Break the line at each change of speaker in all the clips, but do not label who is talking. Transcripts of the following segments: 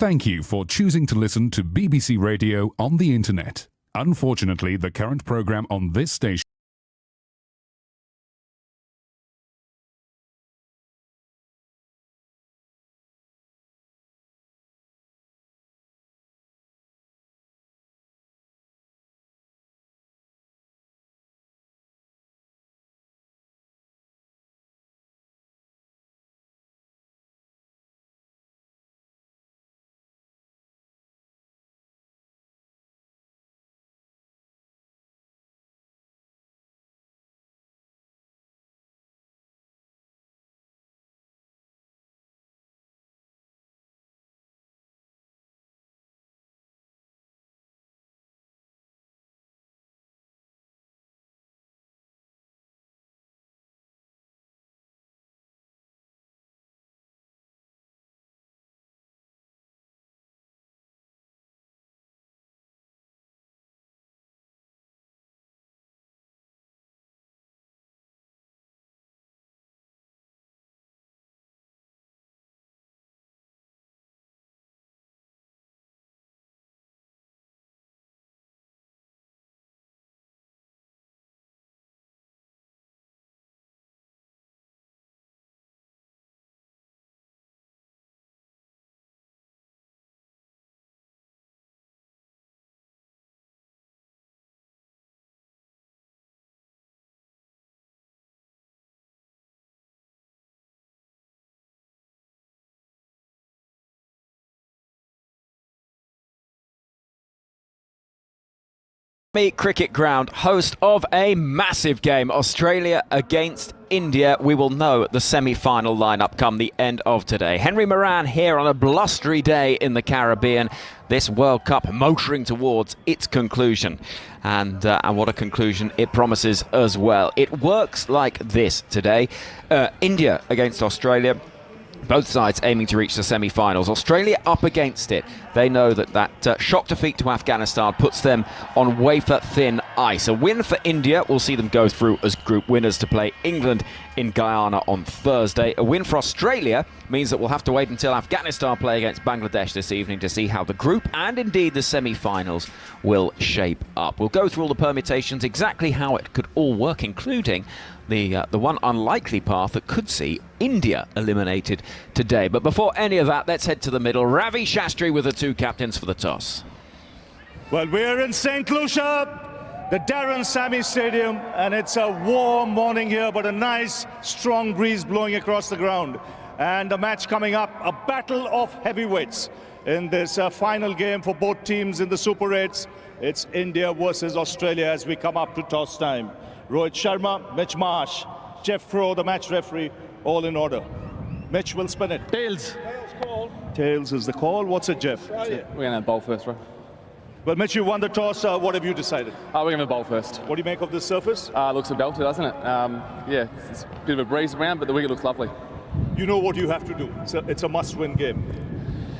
Thank you for choosing to listen to BBC Radio on the internet. Unfortunately, the current programme on this station
Cricket ground, host of a massive game, Australia against India. We will know the semi-final lineup come the end of today. Henry Moran here on a blustery day in the Caribbean. This World Cup motoring towards its conclusion. And what a conclusion it promises as well. It works like this today. India against Australia. Both sides aiming to reach the semi-finals. Australia up against it. They know that shock defeat to Afghanistan puts them on wafer-thin ice. A win for India will see them go through as group winners to play England in Guyana on Thursday. A win for Australia means that we'll have to wait until Afghanistan play against Bangladesh this evening to see how the group and indeed the semi-finals will shape up. We'll go through all the permutations, exactly how it could all work, including the one unlikely path that could see India eliminated today. But before any of that, let's head to the middle. Ravi Shastri with the two captains for the toss.
Well, we're in St. Lucia, the Darren Sammy Stadium, and it's a warm morning here, but a nice, strong breeze blowing across the ground. And a match coming up, a battle of heavyweights in this final game for both teams in the Super 8s. It's India versus Australia as we come up to toss time. Rohit Sharma, Mitch Marsh, Jeff Froh, the match referee, all in order. Mitch will spin it.
Tails.
Tails is the call. What's it, Jeff?
Yeah, we're going to bowl first, bro.
Well, Mitch, you won the toss. What have you decided?
We're going to bowl first.
What do you make of this surface?
Looks a belter, doesn't it? Yeah, it's a bit of a breeze around, but the wicket looks lovely.
You know what you have to do. It's a must-win game.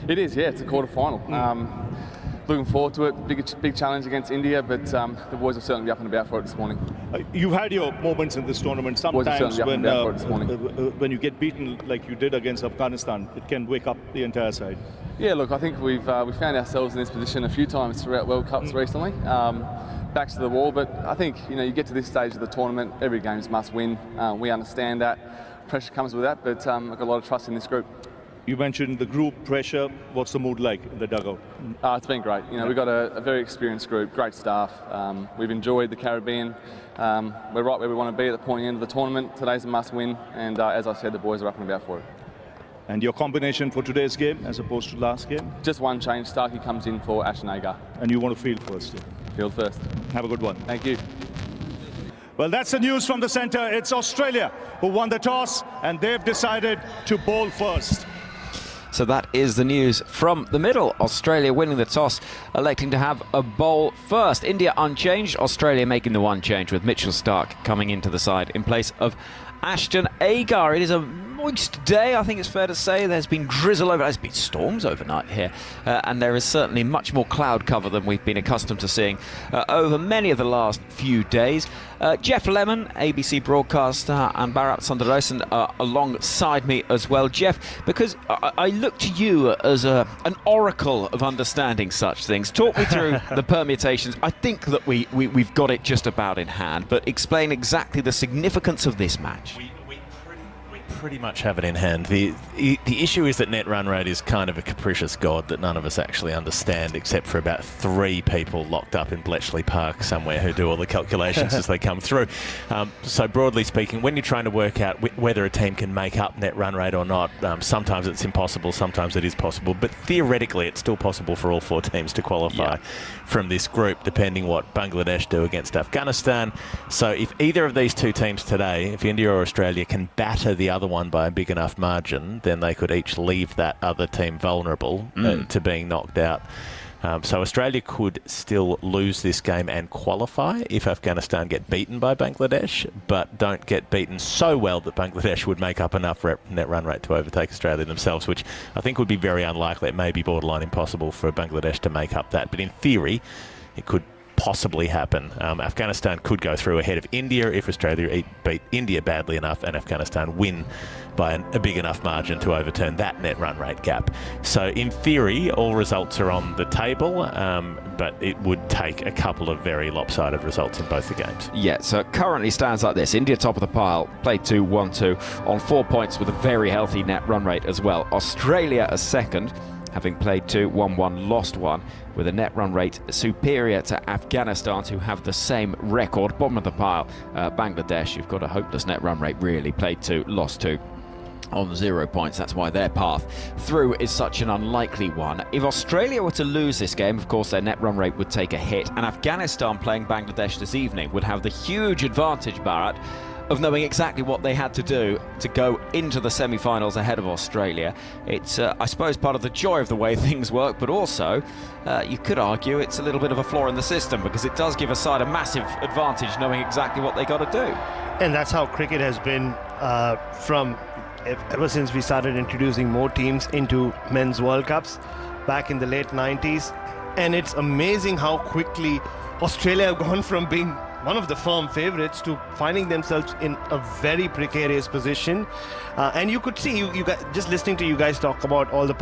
It is, yeah. It's a quarter-final. Looking forward to it. Big challenge against India, but the boys will certainly be up and about for it this morning.
You've had your moments in this tournament. Sometimes when you get beaten like you did against Afghanistan, it can wake up the entire side.
Yeah, look, I think we found ourselves in this position a few times throughout World Cups recently. Backs to the wall, but I think you get to this stage of the tournament, every game is must win. We understand that. Pressure comes with that, but I've got a lot of trust in this group.
You mentioned the group pressure. What's the mood like in the dugout?
It's been great. We've got a very experienced group, great staff. We've enjoyed the Caribbean. We're right where we want to be at the point end of the tournament. Today's a must win, and as I said, the boys are up and about for it.
And your combination for today's game as opposed to last game?
Just one change. Starkey comes in for Ashton Agar.
And you want to field first?
Field first.
Have a good one.
Thank you.
Well, that's the news from the centre. It's Australia who won the toss, and they've decided to bowl first.
So that is the news from the middle. Australia winning the toss, electing to have a bowl first. India unchanged, Australia making the one change with Mitchell Starc coming into the side in place of Ashton Agar. It is a moist day, I think it's fair to say. There's been drizzle there's been storms overnight here, and there is certainly much more cloud cover than we've been accustomed to seeing over many of the last few days. Jeff Lemon, ABC broadcaster, and Bharat Sundaresan are alongside me as well. Jeff, because I look to you as an oracle of understanding such things. Talk me through the permutations. I think that we've got it just about in hand, but explain exactly the significance of this match.
We pretty much have it in hand. The issue is that net run rate is kind of a capricious god that none of us actually understand, except for about 3 people locked up in Bletchley Park somewhere who do all the calculations as they come through. So broadly speaking, when you're trying to work out whether a team can make up net run rate or not, sometimes it's impossible, sometimes it is possible, but theoretically it's still possible for all 4 teams to qualify from this group, depending what Bangladesh do against Afghanistan. So if either of these 2 teams today, if India or Australia can batter the other one by a big enough margin, then they could each leave that other team vulnerable to being knocked out. So Australia could still lose this game and qualify if Afghanistan get beaten by Bangladesh, but don't get beaten so well that Bangladesh would make up enough net run rate to overtake Australia themselves, which I think would be very unlikely. It may be borderline impossible for Bangladesh to make up that, but in theory it could possibly happen. Afghanistan could go through ahead of India if Australia beat India badly enough and Afghanistan win by a big enough margin to overturn that net run rate gap. So in theory, all results are on the table, but it would take a couple of very lopsided results in both the games.
Yeah, so it currently stands like this. India top of the pile, played 2-1-2 on 4 points with a very healthy net run rate as well. Australia a second, having played 2-1-1, lost 1, with a net run rate superior to Afghanistan, who have the same record. Bottom of the pile, Bangladesh, who've got a hopeless net run rate, really. Played 2, lost 2. On 0 points. That's why their path through is such an unlikely one. If Australia were to lose this game, of course their net run rate would take a hit, and Afghanistan playing Bangladesh this evening would have the huge advantage, Bharat, of knowing exactly what they had to do to go into the semi-finals ahead of Australia. It's, I suppose, part of the joy of the way things work, but also you could argue it's a little bit of a flaw in the system, because it does give a side a massive advantage knowing exactly what they got to do.
And that's how cricket has been ever since we started introducing more teams into men's World Cups back in the late 90s. And it's amazing how quickly Australia have gone from being one of the firm favorites to finding themselves in a very precarious position. And you could see, you guys, just listening to you guys talk about all the